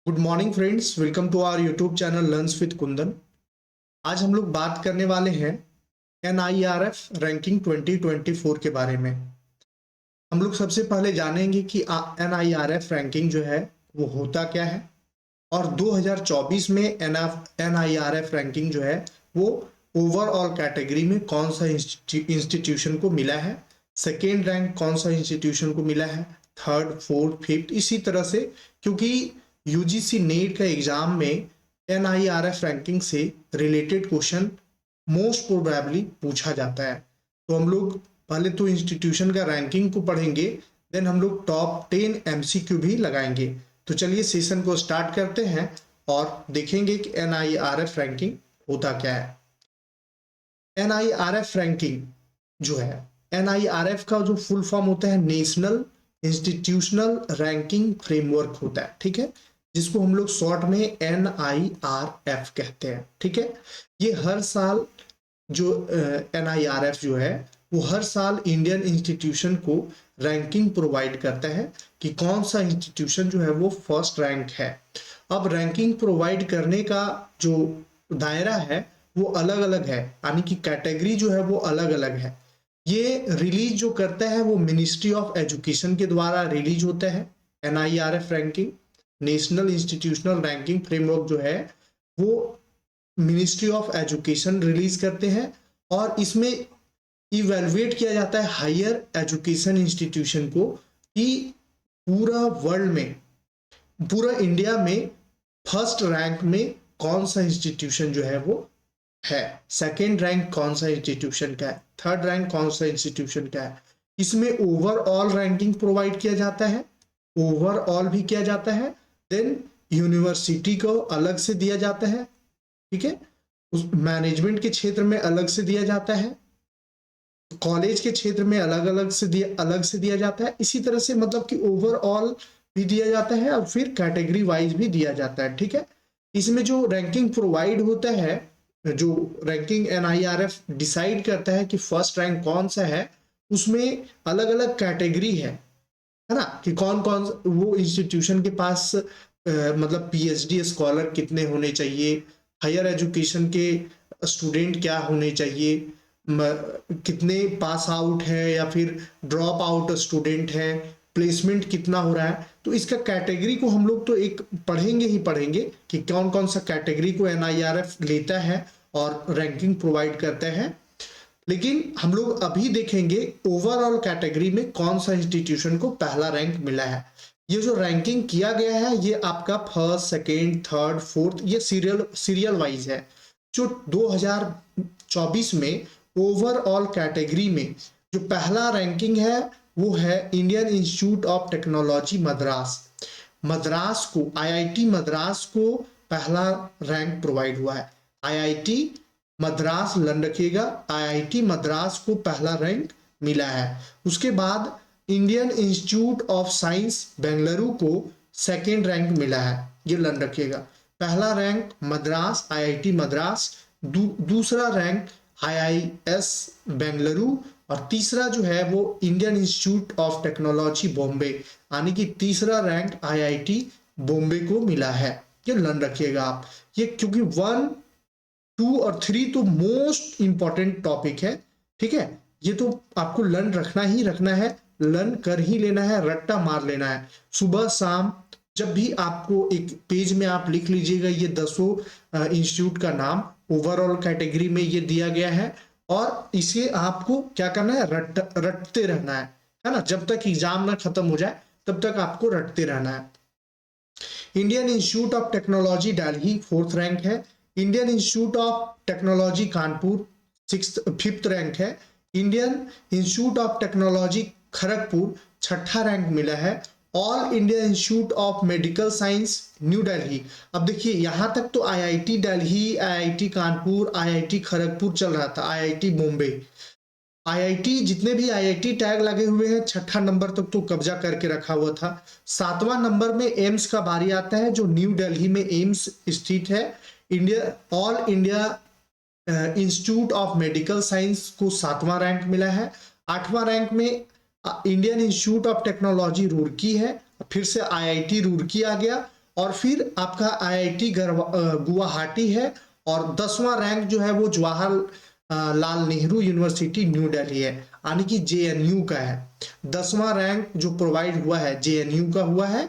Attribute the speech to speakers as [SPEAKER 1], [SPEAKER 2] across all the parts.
[SPEAKER 1] Good morning friends, welcome to our YouTube channel learns with Kundan. आज हम लोग बात करने वाले हैं NIRF रैंकिंग 2024 के बारे में। हम लोग सबसे पहले जानेंगे कि NIRF रैंकिंग जो है वो होता क्या है और 2024 में NIRF रैंकिंग जो है वो ओवरऑल कैटेगरी में कौन सा इंस्टीट्यूशन को मिला है, सेकेंड रैंक कौन सा इंस्टीट्यूशन को मिला है, थर्ड फोर्थ फिफ्थ इसी तरह से, क्योंकि यूजीसी नेट का एग्जाम में NIRF रैंकिंग से रिलेटेड क्वेश्चन मोस्ट प्रोबेबली पूछा जाता है। तो हम लोग पहले तो इंस्टीट्यूशन का रैंकिंग को पढ़ेंगे, देन हम लोग टॉप 10 MCQ भी लगाएंगे। तो चलिए सेशन को स्टार्ट करते हैं और देखेंगे कि NIRF रैंकिंग होता क्या है। NIRF रैंकिंग जो है, NIRF का जो फुल फॉर्म होता है नेशनल इंस्टीट्यूशनल रैंकिंग फ्रेमवर्क होता है, ठीक है, जिसको हम लोग शॉर्ट में NIRF कहते हैं। ठीक है, ये हर साल जो NIRF जो है वो हर साल इंडियन इंस्टीट्यूशन को रैंकिंग प्रोवाइड करता है कि कौन सा इंस्टीट्यूशन जो है वो फर्स्ट रैंक है। अब रैंकिंग प्रोवाइड करने का जो दायरा है वो अलग अलग है, यानी कि कैटेगरी जो है वो अलग अलग है। ये रिलीज जो करता है वो मिनिस्ट्री ऑफ एजुकेशन के द्वारा रिलीज होता है। NIRF ranking national institutional ranking framework जो है वो मिनिस्ट्री ऑफ एजुकेशन रिलीज करते हैं और इसमें इवेलुएट किया जाता है हायर एजुकेशन इंस्टीट्यूशन को कि पूरा वर्ल्ड में, पूरा इंडिया में फर्स्ट रैंक में कौन सा इंस्टीट्यूशन जो है वो है, सेकेंड रैंक कौन सा इंस्टीट्यूशन का है, थर्ड रैंक कौन सा इंस्टीट्यूशन का है। इसमें ओवरऑल रैंकिंग प्रोवाइड किया जाता है, ओवरऑल भी किया जाता है, देन यूनिवर्सिटी को अलग से दिया जाता है, ठीक है, उस मैनेजमेंट के क्षेत्र में अलग से दिया जाता है, कॉलेज के क्षेत्र में अलग से दिया जाता है। इसी तरह से मतलब कि ओवरऑल भी दिया जाता है और फिर कैटेगरी वाइज भी दिया जाता है। ठीक है, इसमें जो रैंकिंग प्रोवाइड होता है, जो रैंकिंग NIRF डिसाइड करता है कि फर्स्ट रैंक कौन सा है, उसमें अलग अलग कैटेगरी है ना, कि कौन कौन वो इंस्टीट्यूशन के पास मतलब PhD स्कॉलर कितने होने चाहिए, हायर एजुकेशन के स्टूडेंट क्या होने चाहिए, कितने पास आउट है या फिर ड्रॉप आउट स्टूडेंट है, प्लेसमेंट कितना हो रहा है। तो इसका कैटेगरी को हम लोग तो एक पढ़ेंगे ही पढ़ेंगे कि कौन कौन सा कैटेगरी को NIRF लेता है और रैंकिंग प्रोवाइड करता है, लेकिन हम लोग अभी देखेंगे ओवरऑल कैटेगरी में कौन सा इंस्टीट्यूशन को पहला रैंक मिला है। ये जो रैंकिंग किया गया है ये आपका फर्स्ट सेकेंड थर्ड फोर्थ ये सीरियल वाइज है। जो 2024 में ओवरऑल कैटेगरी में जो पहला रैंकिंग है वो है Indian Institute of technology Madras. Madras को, IIT मद्रास को पहला रैंक प्रोवाइड हुआ है। IIT मद्रास लर्न रखिएगा, IIT मद्रास को पहला रैंक मिला है। उसके बाद Indian Institute of science Bengaluru को सेकेंड रैंक मिला है, ये लर्न रखिएगा। पहला रैंक मद्रास IIT मद्रास, दूसरा रैंक IIS बेंगलुरु और तीसरा जो है वो Indian Institute of technology Bombay, यानी कि तीसरा रैंक IIT बॉम्बे को मिला है, ये लर्न रखिएगा आप। ये क्योंकि 1 2 और 3 तो मोस्ट इंपॉर्टेंट टॉपिक है, ठीक है, ये तो आपको लर्न रखना ही रखना है, लर्न कर ही लेना है, रट्टा मार लेना है। सुबह शाम जब भी आपको एक पेज में आप लिख लीजिएगा ये 10 इंस्टीट्यूट का नाम, ओवरऑल कैटेगरी में ये दिया गया है और इसे आपको क्या करना है, रटते रहना है ना, जब तक एग्जाम ना खत्म हो जाए तब तक आपको रटते रहना है। Indian Institute of Technology Delhi fourth rank है, Indian Institute of Technology Kanpur fifth rank है, Indian Institute of Technology Kharagpur छठा रैंक मिला है, All India Institute of Medical Science New Delhi. अब देखिए यहाँ तक तो IIT Delhi, IIT Kanpur, IIT Kharagpur चल रहा था, IIT बॉम्बे, IIT जितने भी IIT टैग लगे हुए हैं छठा नंबर तक तो कब्जा करके रखा हुआ था। सातवां नंबर में एम्स का बारी आता है, जो न्यू दिल्ली में एम्स स्थित है। All India Institute of Medical science को सातवां रैंक मिला है। आठवां रैंक में Indian Institute of technology Roorkee है, फिर से IIT रुड़की आ गया और फिर आपका आईआईटी गुवाहाटी है, और 10वां रैंक जो है वो जवाहर लाल नेहरू यूनिवर्सिटी न्यू दिल्ली है, यानी कि जेएनयू का है। 10वां रैंक जो प्रोवाइड हुआ है जेएनयू का हुआ है,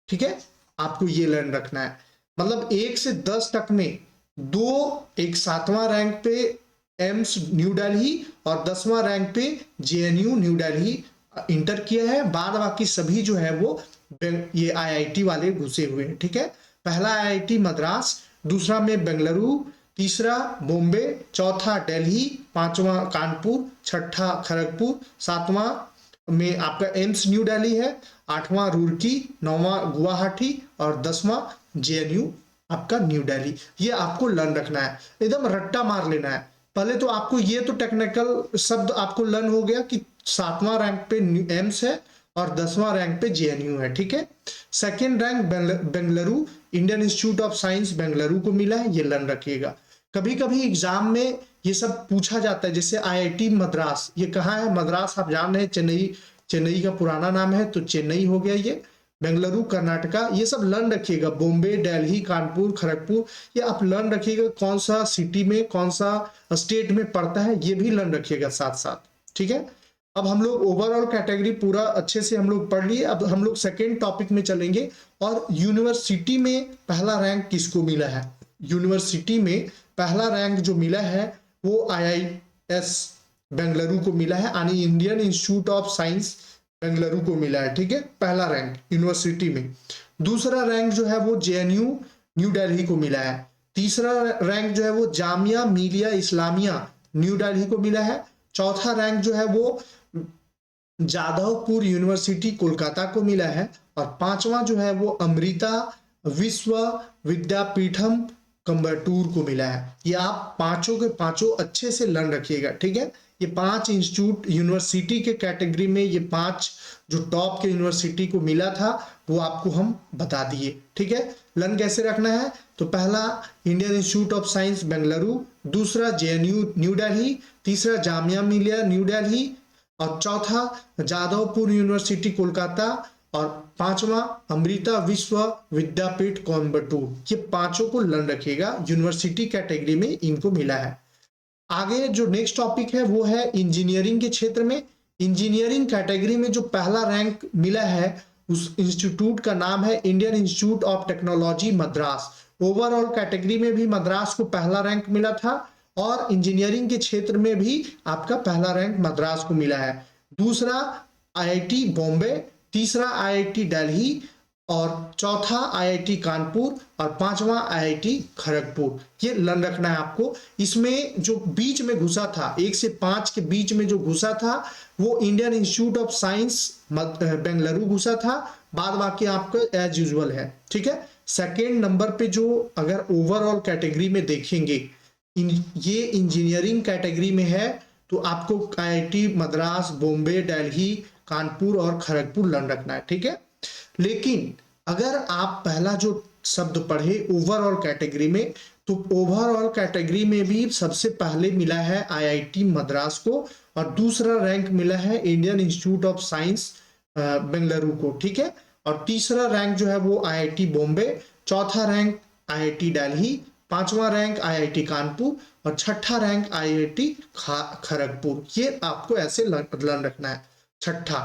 [SPEAKER 1] ठीक है, आपको ये लर्न रखना है। मतलब 1 से 10 तक में दो, एक 7वां रैंक पे एम्स न्यू दिल्ली और 10वां रैंक पे जेएनयू न्यू दिल्ली इंटर किया है। बाद बाकी सभी जो है वो ये आईआईटी वाले घुसे हुए हैं, ठीक है। पहला आईआईटी मद्रास, दूसरा में बेंगलुरु, तीसरा बॉम्बे, चौथा दिल्ली, पांचवा कानपुर, छठा खड़गपुर, सातवां में आपका एम्स न्यू दिल्ली है, आठवां रुड़की, नौवां गुवाहाटी और 10वां जेएनयू आपका न्यू दिल्ली। ये आपको लर्न रखना है, एकदम रट्टा मार लेना है। पहले तो आपको ये तो टेक्निकल शब्द आपको लर्न हो गया कि 7वां रैंक पे एम्स है और 10वां रैंक पे जेएनयू है, ठीक है। Second rank Bengaluru, Indian Institute of science Bengaluru को मिला है, ये लर्न रखिएगा। कभी कभी एग्जाम में ये सब पूछा जाता है, जैसे आईआईटी मद्रास, ये कहाँ है? मद्रास आप जान रहे हैं चेन्नई, चेन्नई का पुराना नाम है तो चेन्नई हो गया ये। बेंगलुरु कर्नाटका, ये सब लर्न रखिएगा। बॉम्बे, दिल्ली, कानपुर, खड़गपुर, ये आप लर्न रखिएगा कौन सा सिटी में कौन सा स्टेट में पड़ता है, ये भी लर्न रखिएगा साथ साथ, ठीक है। अब हम लोग ओवरऑल कैटेगरी पूरा अच्छे से हम लोग पढ़ लिए। अब हम लोग सेकेंड टॉपिक में चलेंगे, और यूनिवर्सिटी में पहला रैंक किसको मिला है। यूनिवर्सिटी में पहला रैंक जो मिला है वो आईआईएस बेंगलुरु को मिला है, यानी Indian Institute of science Bengaluru को मिला है, ठीक है, पहला रैंक यूनिवर्सिटी में। दूसरा रैंक जो है वो जेएनयू न्यू दिल्ली को मिला है। तीसरा रैंक जो है वो जामिया मिलिया इस्लामिया न्यू दिल्ली को मिला है। चौथा रैंक जो है वो जादवपुर यूनिवर्सिटी कोलकाता को मिला है। और पांचवा जो है वो अमृता विश्व विद्यापीठम कम्बटूर को मिला है। ये आप पांचों के पांचों अच्छे से लर्न रखिएगा, ठीक है। ये 5 इंस्टीट्यूट यूनिवर्सिटी के कैटेगरी में, ये 5 जो टॉप के यूनिवर्सिटी को मिला था वो आपको हम बता दिए, ठीक है। लर्न कैसे रखना है, तो पहला Indian Institute of science Bengaluru, दूसरा जेएनयू न्यू दिल्ली, तीसरा जामिया मिलिया न्यू दिल्ली, और चौथा जादवपुर यूनिवर्सिटी कोलकाता, और पांचवा अमृता विश्व विद्यापीठ कोयम्बटूर। ये पांचों को लर्न रखिएगा, यूनिवर्सिटी कैटेगरी में इनको मिला है। आगे जो नेक्स्ट टॉपिक है वो है इंजीनियरिंग के क्षेत्र में। इंजीनियरिंग कैटेगरी में जो पहला रैंक मिला है उस इंस्टीट्यूट का नाम है Indian Institute of technology Madras. Overall category में भी मद्रास को पहला रैंक मिला था, और इंजीनियरिंग के क्षेत्र में भी आपका पहला रैंक मद्रास को मिला है। दूसरा आईआईटी बॉम्बे, तीसरा आईआईटी दिल्ली, और चौथा आईआईटी कानपुर, और पांचवा आईआईटी खड़गपुर। ये लर्न रखना है आपको। इसमें जो बीच में घुसा था, 1 से 5 के बीच में जो घुसा था वो Indian Institute of science Bengaluru घुसा था। बाद बाकी आपका एज यूजुअल है, ठीक है। सेकेंड नंबर पे जो अगर ओवरऑल कैटेगरी में देखेंगे, ये इंजीनियरिंग कैटेगरी में है, तो आपको आईआईटी मद्रास, बॉम्बे, दिल्ली, कानपुर और खड़गपुर लर्न रखना है, ठीक है। लेकिन अगर आप पहला जो शब्द पढ़े ओवरऑल कैटेगरी में, तो ओवरऑल कैटेगरी में भी सबसे पहले मिला है आईआईटी मद्रास को, और दूसरा रैंक मिला है Indian Institute of science Bengaluru को, ठीक है। और तीसरा रैंक जो है वो आईआईटी बॉम्बे, चौथा रैंक आईआईटी दिल्ली, पांचवा रैंक आईआईटी कानपुर, और छठा रैंक आईआईटी खड़गपुर। ये आपको ऐसे लर्न रखना है, छठा,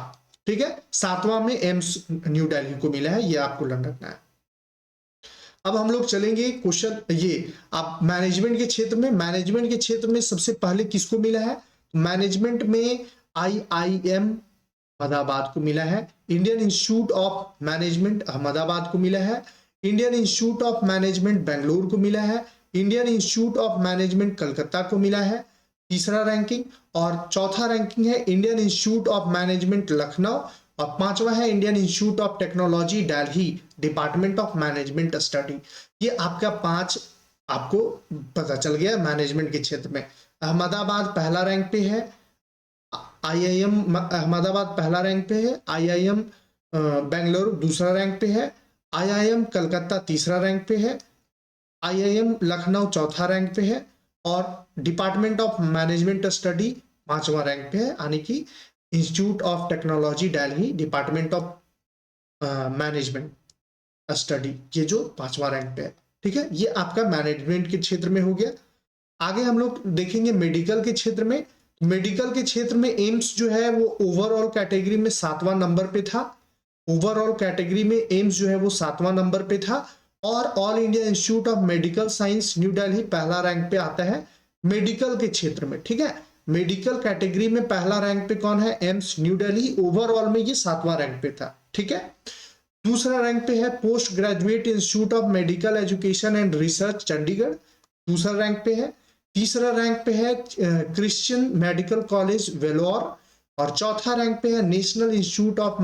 [SPEAKER 1] ठीक है। सातवां में एम्स न्यू दिल्ली को मिला है, ये आपको लर्न रखना है। अब हम लोग चलेंगे क्वेश्चन, ये आप मैनेजमेंट के क्षेत्र में। मैनेजमेंट के क्षेत्र में सबसे पहले किसको मिला है, मैनेजमेंट में आईआईएम अहमदाबाद को मिला है, Indian Institute of management Ahmedabad को मिला है, Indian Institute of management Bengaluru को मिला है, Indian Institute of management Calcutta को मिला है, तीसरा रैंकिंग। और चौथा रैंकिंग है Indian Institute of management Lucknow, और पांचवा है Indian Institute of Technology Delhi, department of management study. ये आपका 5 आपको पता चल गया मैनेजमेंट के क्षेत्र में। अहमदाबाद पहला रैंक पे है, आईआईएम अहमदाबाद पहला रैंक पे है, आईआईएम बेंगलुरु दूसरा रैंक पे है, आईआईएम कलकत्ता तीसरा रैंक पे है, आईआईएम लखनऊ चौथा रैंक पे है, और डिपार्टमेंट ऑफ मैनेजमेंट स्टडी पांचवा रैंक पे है, यानी कि institute of Technology Delhi, department of management. Study, ये जो 5वां रैंक पे है, ठीक है। ये आपका मैनेजमेंट के क्षेत्र में हो गया। आगे हम लोग देखेंगे मेडिकल के क्षेत्र में। मेडिकल के क्षेत्र में एम्स जो है वो ओवरऑल कैटेगरी में 7वां नंबर पे था। ओवरऑल कैटेगरी में एम्स जो है वो 7वां नंबर पे था। और all India Institute of Medical Science New Delhi पहला रैंक पे आता है मेडिकल के क्षेत्र में, ठीक है। मेडिकल कैटेगरी में पहला रैंक पे कौन है? AIIMS new Delhi. ओवरऑल में ये 7वां रैंक पे था, ठीक है। दूसरा रैंक पे है post graduate institute of medical education and research Chandigarh, दूसरा रैंक पे है। तीसरा रैंक पे है क्रिश्चियन मेडिकल कॉलेज वेलोर, और चौथा रैंक पे है national institute of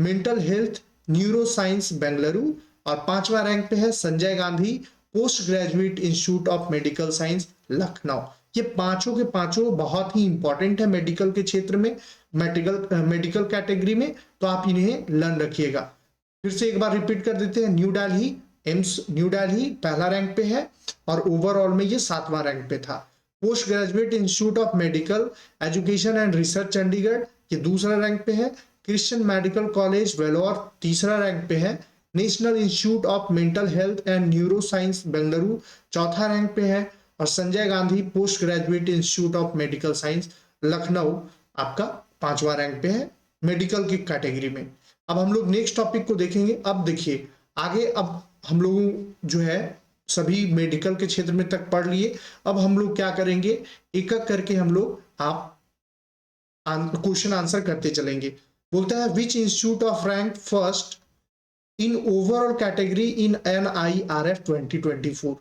[SPEAKER 1] mental health neuro science Bengaluru, और पांचवा रैंक पे है Sanjay Gandhi post graduate institute of Medical science Lucknow. ये पांचों के पांचों बहुत ही इंपॉर्टेंट है मेडिकल के क्षेत्र में, मेडिकल कैटेगरी में, तो आप इन्हें लर्न रखिएगा। फिर से एक बार रिपीट कर देते हैं। New Delhi, AIIMS new Delhi पहला रैंक पे है और ओवरऑल में ये 7वां रैंक पे था। Post graduate institute of medical education and research Chandigarh, ये दूसरा रैंक पे है। क्रिश्चियन मेडिकल कॉलेज वेलोर तीसरा रैंक पे है। National institute of mental health and neuro science Bengaluru चौथा रैंक पे है। और Sanjay Gandhi post graduate institute of Medical science Lucknow आपका 5वां रैंक पे है मेडिकल की कैटेगरी में। अब हम लोग नेक्स्ट टॉपिक को देखेंगे। अब देखिए आगे, अब हम लोग जो है सभी मेडिकल के क्षेत्र में तक पढ़ लिए। अब हम लोग क्या करेंगे, एक एक करके हम लोग आप क्वेश्चन आंसर करते चलेंगे। बोलता है which institute of rank first in overall category in NIRF 2024।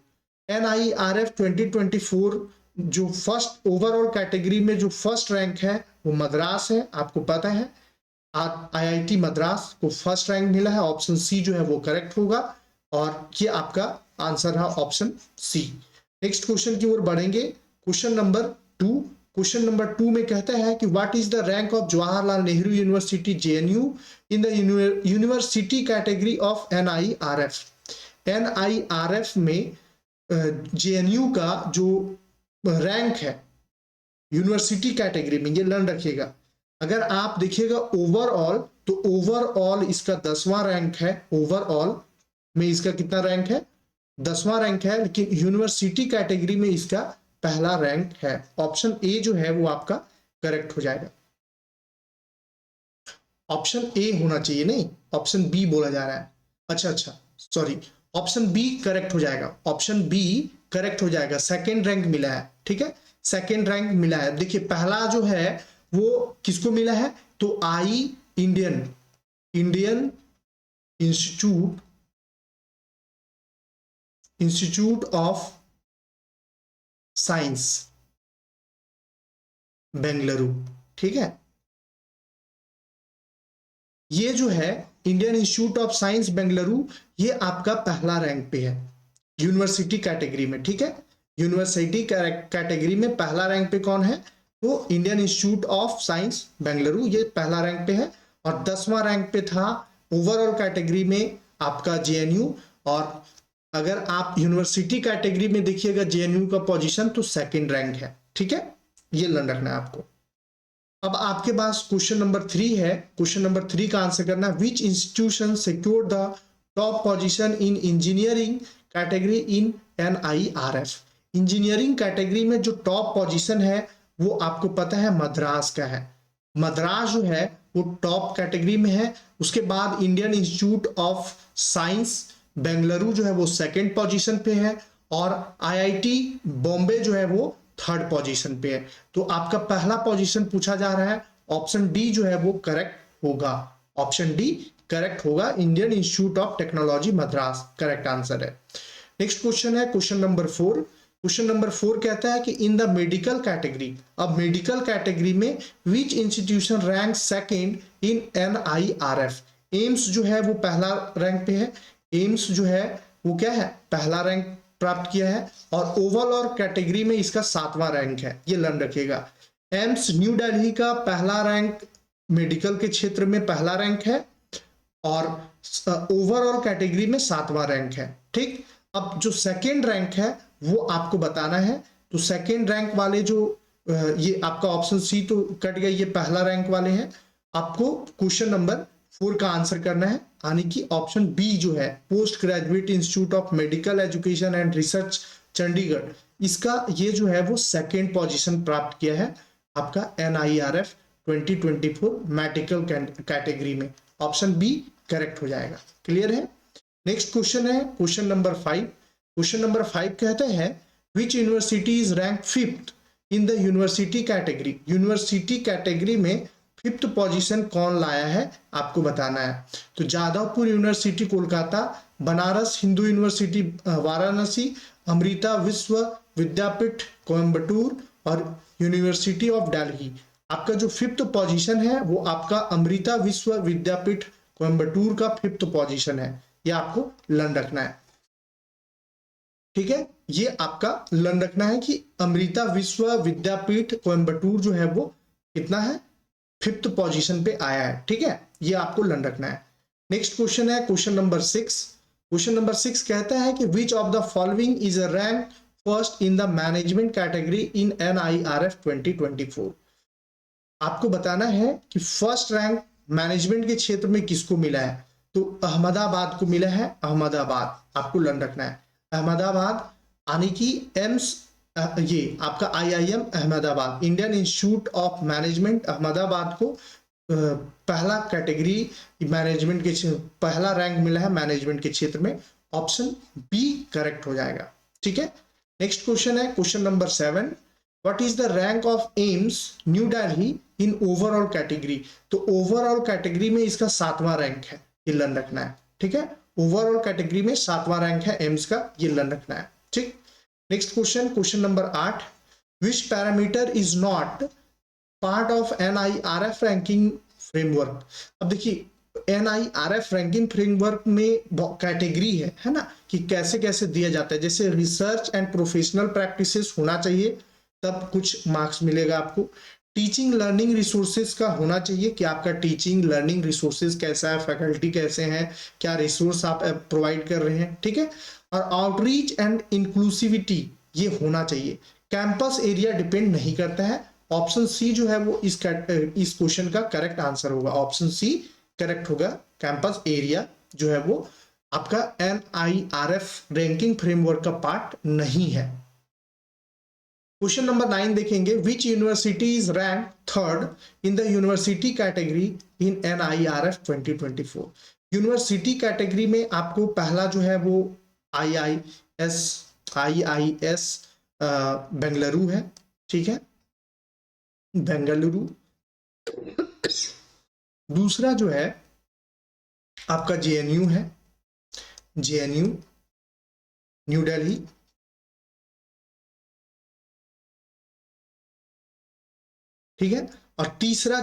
[SPEAKER 1] NIRF 2024 जो फर्स्ट ओवरऑल कैटेगरी में जो फर्स्ट रैंक है वो मद्रास है, आपको पता है। IIT मद्रास को फर्स्ट रैंक मिला है। ऑप्शन सी जो है वो करेक्ट होगा, और ये आपका आंसर है ऑप्शन सी। नेक्स्ट क्वेश्चन की ओर बढ़ेंगे। Question number 2। क्वेश्चन नंबर 2 में कहता है कि what is the rank of Jawaharlal Nehru university JNU in the university category of NIRF। NIRF में JNU का जो रैंक है यूनिवर्सिटी कैटेगरी में, ये लर्न रखिएगा। अगर आप देखिएगा ओवरऑल, तो ओवरऑल इसका 10वां रैंक है। ओवरऑल में इसका कितना रैंक है? 10वां रैंक है, लेकिन यूनिवर्सिटी कैटेगरी में इसका पहला रैंक है। ऑप्शन ए जो है वो आपका करेक्ट हो जाएगा। ऑप्शन ए होना चाहिए, नहीं ऑप्शन बी बोला जा रहा है। अच्छा सॉरी, ऑप्शन बी करेक्ट हो जाएगा। ऑप्शन बी करेक्ट हो जाएगा। सेकेंड रैंक मिला है, ठीक है, सेकेंड रैंक मिला है। देखिए पहला जो है वो किसको मिला है? तो Indian Institute of science Bengaluru, ठीक है। ये जो है Indian Institute of science Bengaluru, ये आपका पहला रैंक पे है यूनिवर्सिटी कैटेगरी में, ठीक है। यूनिवर्सिटी कैटेगरी में पहला रैंक पे कौन है? तो Indian Institute of science Bengaluru, ये पहला रैंक पे है। और 10वां रैंक पे था ओवरऑल कैटेगरी में आपका JNU। और अगर आप यूनिवर्सिटी कैटेगरी में देखिएगा JNU का पोजीशन, तो सेकंड रैंक है, ठीक है। ये लर्न रखना है आपको। अब आपके पास क्वेश्चन नंबर 3 है। क्वेश्चन नंबर 3 का आंसर करना, विच institution secured the top position in engineering category in NIRF। Engineering category में जो टॉप पोजीशन है वो आपको पता है मद्रास का है। मद्रास जो है वो टॉप कैटेगरी में है। उसके बाद Indian Institute of science Bengaluru जो है वो सेकंड पोजीशन पे है, और IIT बॉम्बे जो है वो थर्ड पोजीशन पे है। तो आपका पहला पोजीशन पूछा जा रहा है, ऑप्शन डी जो है वो करेक्ट होगा। ऑप्शन डी करेक्ट होगा, Indian Institute of technology Madras correct answer है। नेक्स्ट क्वेश्चन है क्वेश्चन नंबर 4। क्वेश्चन नंबर 4 कहता है कि इन द मेडिकल कैटेगरी, अब मेडिकल कैटेगरी में विच institution rank second in NIRF। AIIMS जो है वो पहला रैंक पे है। एम्स जो है वो क्या है? पहला रैंक प्राप्त किया है। और ओवरऑल कैटेगरी में इसका 7वां रैंक है, ये लर्न रखिएगा। एम्स न्यू दिल्ली का पहला रैंक मेडिकल के क्षेत्र में पहला रैंक है, और ओवरऑल कैटेगरी में 7वां रैंक है, ठीक। अब जो सेकेंड रैंक है वो आपको बताना है। तो सेकेंड रैंक वाले जो ये आपका ऑप्शन सी तो कट गया, ये पहला रैंक वाले हैं। आपको क्वेश्चन नंबर 4 का आंसर करना है। यानी कि ऑप्शन बी जो है post graduate institute of medical education and research Chandigarh, इसका ये जो है वो सेकेंड पोजीशन प्राप्त किया है आपका NIRF 2024 मेडिकल कैटेगरी में। ऑप्शन बी करेक्ट हो जाएगा। क्लियर है। नेक्स्ट क्वेश्चन है क्वेश्चन नंबर 5। क्वेश्चन नंबर 5 कहते हैं which university is rank 5th in the university category. University category में 5th पोजीशन कौन लाया है आपको बताना है। तो जादवपुर यूनिवर्सिटी कोलकाता, बनारस हिंदू यूनिवर्सिटी वाराणसी, अमृता विश्व विद्यापीठ कोयम्बटूर और यूनिवर्सिटी ऑफ दिल्ली। आपका जो 5th पोजीशन है वो आपका अमृता विश्व विद्यापीठ कोयम्बटूर का 5th पोजीशन है। ये आपको लर्न रखना है। ठीक है, ये आपका लर्न रखना है कि अमृता विश्व विद्यापीठ कोयम्बटूर जो है वो कितना है 5th पोजीशन पे आया है। ठीक है, ये आपको लर्न रखना है। नेक्स्ट क्वेश्चन है क्वेश्चन नंबर 6। क्वेश्चन नंबर 6 कहता है कि which of the following is a rank first in the management category in NIRF 2024। आपको बताना है कि फर्स्ट रैंक मैनेजमेंट के क्षेत्र में किसको मिला है। तो अहमदाबाद को मिला है। अहमदाबाद आपको लर्न रखना है। अहमदाबाद यानी कि एम्स, ये आपका IIM Ahmedabad, Indian Institute of management Ahmedabad को पहला कैटेगरी मैनेजमेंट के पहला रैंक मिला है मैनेजमेंट के क्षेत्र में। ऑप्शन बी करेक्ट हो जाएगा। ठीक है। नेक्स्ट क्वेश्चन है question number 7। What is the rank of AIIMS new Delhi in overall category. तो ओवरऑल कैटेगरी में इसका 7वां रैंक है, ये लर्न रखना है। ठीक है, ओवरऑल कैटेगरी में 7वां रैंक है एम्स का, ये लर्न रखना है। ठीक। Next question question number 8। Which parameter is not part of NIRF ranking framework. अब देखिए NIRF रैंकिंग फ्रेमवर्क में कैटेगरी है ना, कि कैसे कैसे दिया जाता है। जैसे रिसर्च एंड प्रोफेशनल प्रैक्टिसेस होना चाहिए तब कुछ मार्क्स मिलेगा आपको। टीचिंग लर्निंग रिसोर्सेज का होना चाहिए कि आपका टीचिंग लर्निंग रिसोर्सेज कैसा है, फैकल्टी कैसे हैं, क्या रिसोर्स आप प्रोवाइड कर रहे हैं। ठीक है, और आउटरीच एंड इंक्लूसिविटी ये होना चाहिए। कैंपस एरिया डिपेंड नहीं करता है। ऑप्शन सी जो है वो इस क्वेश्चन का करेक्ट आंसर होगा। ऑप्शन सी करेक्ट होगा। कैंपस एरिया जो है वो आपका NIRF रैंकिंग फ्रेमवर्क का पार्ट नहीं है। क्वेश्चन नंबर 9 देखेंगे which university is rank 3rd in the university category in NIRF 2024। University category में आपको पहला जो है वो IIS बेंगलुरु है। ठीक है, बेंगलुरु। दूसरा जो है आपका JNU है, JNU न्यू दिल्ली। ठीक है, और तीसरा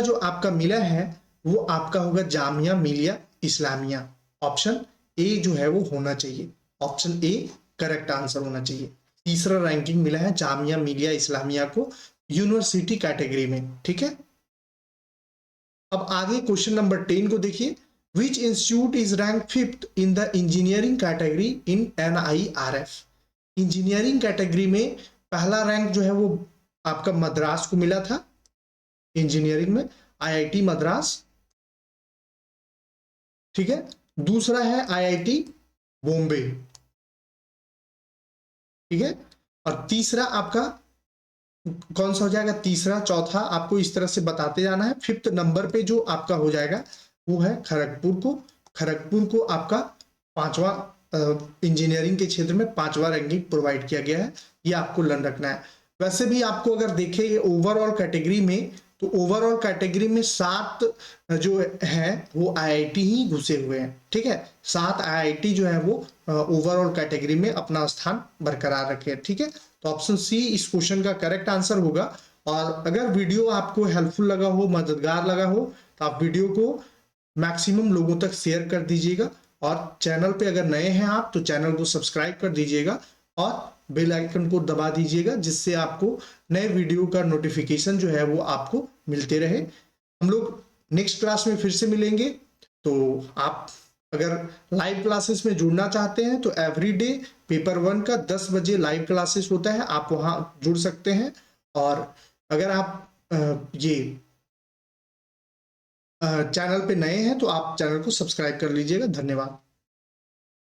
[SPEAKER 1] जो आपका मिला है वो आपका होगा जामिया मिलिया इस्लामिया। ऑप्शन ए जो है वो होना चाहिए। ऑप्शन ए करेक्ट आंसर होना चाहिए। तीसरा रैंकिंग मिला है जामिया मिलिया इस्लामिया को यूनिवर्सिटी कैटेगरी में। ठीक है, अब आगे क्वेश्चन नंबर 10 को देखिए। Which institute is rank 5th in the engineering category in NIRF। Engineering category में पहला रैंक जो है वो आपका मद्रास को मिला था इंजीनियरिंग में, IIT मद्रास। ठीक है, दूसरा है IIT बॉम्बे। ठीक है, और तीसरा आपका कौन सा हो जाएगा, तीसरा चौथा आपको इस तरह से बताते जाना है। 5th नंबर पे जो आपका हो जाएगा वो है खड़गपुर को आपका 5वां इंजीनियरिंग के क्षेत्र में 5वां रैंकिंग प्रोवाइड किया गया है। ये आपको लर्न रखना है। वैसे भी आपको अगर देखें ये ओवरऑल कैटेगरी में, तो ओवरऑल कैटेगरी में 7 जो है वो IIT ही घुसे हुए हैं। ठीक है, 7 IIT जो है वो ओवरऑल कैटेगरी में अपना स्थान बरकरार रखे हैं। ठीक है, तो ऑप्शन सी इस क्वेश्चन का करेक्ट आंसर होगा। और अगर वीडियो आपको हेल्पफुल लगा हो, मददगार लगा हो, तो आप वीडियो को मैक्सिमम लोगों तक शेयर कर दीजिएगा। और चैनल पे अगर नए हैं आप तो चैनल को सब्सक्राइब कर दीजिएगा और बेल आइकन को दबा दीजिएगा, जिससे आपको नए वीडियो का नोटिफिकेशन जो है वो आपको मिलते रहे। हम लोग नेक्स्ट क्लास में फिर से मिलेंगे। तो आप अगर लाइव क्लासेस में जुड़ना चाहते हैं तो एवरीडे पेपर 1 का 10 बजे लाइव क्लासेस होता है, आप वहां जुड़ सकते हैं। और अगर आप ये चैनल पे नए हैं तो आप चैनल को सब्सक्राइब कर लीजिएगा। धन्यवाद।